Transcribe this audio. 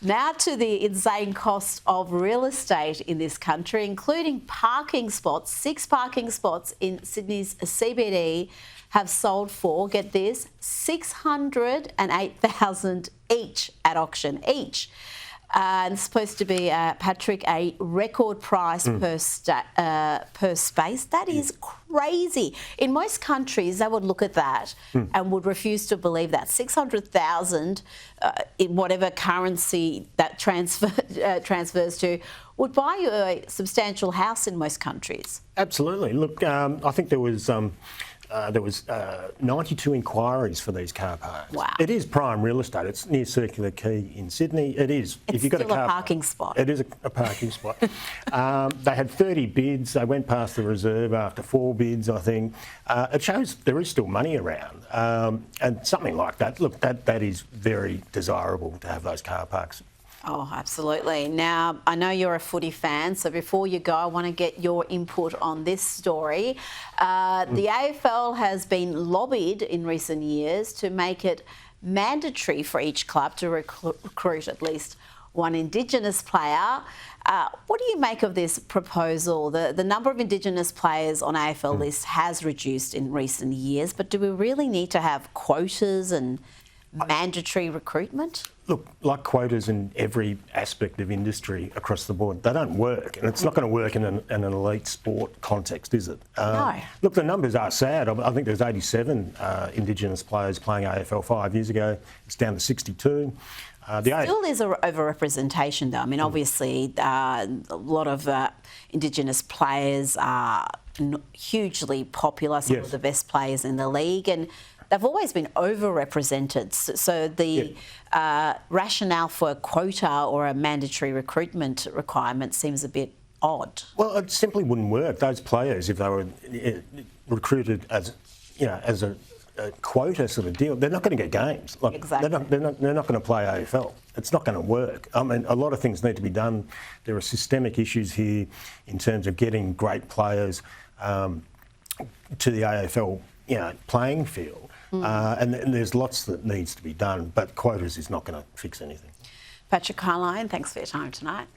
Now to the insane cost of real estate in this country, including parking spots. 6 parking spots in Sydney's CBD have sold for, get this, $608,000 each at auction, each. And it's supposed to be, Patrick, a record price per space. That is crazy. In most countries, they would look at that and would refuse to believe that. 600,000 in whatever currency that transfers to would buy you a substantial house in most countries. Absolutely. Look, I think there was 92 inquiries for these car parks. Wow. It is prime real estate. It's near Circular Quay in Sydney. It is. It's still a parking spot. It is a parking spot. They had 30 bids. They went past the reserve after 4 bids, I think. It shows there is still money around. And something like that, look, that is very desirable to have those car parks. Oh, absolutely. Now, I know you're a footy fan, so before you go, I want to get your input on this story. The AFL has been lobbied in recent years to make it mandatory for each club to recruit at least one Indigenous player. What do you make of this proposal? The number of Indigenous players on AFL lists has reduced in recent years, but do we really need to have quotas and mandatory recruitment? Look, like quotas in every aspect of industry across the board, they don't work, and it's not going to work in an elite sport context, is it? No. Look, the numbers are sad. I think there's 87 Indigenous players playing AFL 5 years ago. It's down to 62. Still is an overrepresentation, though. I mean, obviously, a lot of Indigenous players are hugely popular, some of the best players in the league, and they've always been overrepresented. So the rationale for a quota or a mandatory recruitment requirement seems a bit odd. Well, it simply wouldn't work. Those players, if they were recruited as a quota sort of deal, they're not going to get games. Like, exactly. They're not going to play AFL. It's not going to work. I mean, a lot of things need to be done. There are systemic issues here in terms of getting great players to the AFL, playing field. And there's lots that needs to be done, but quotas is not going to fix anything. Patrick, Carlyon, thanks for your time tonight.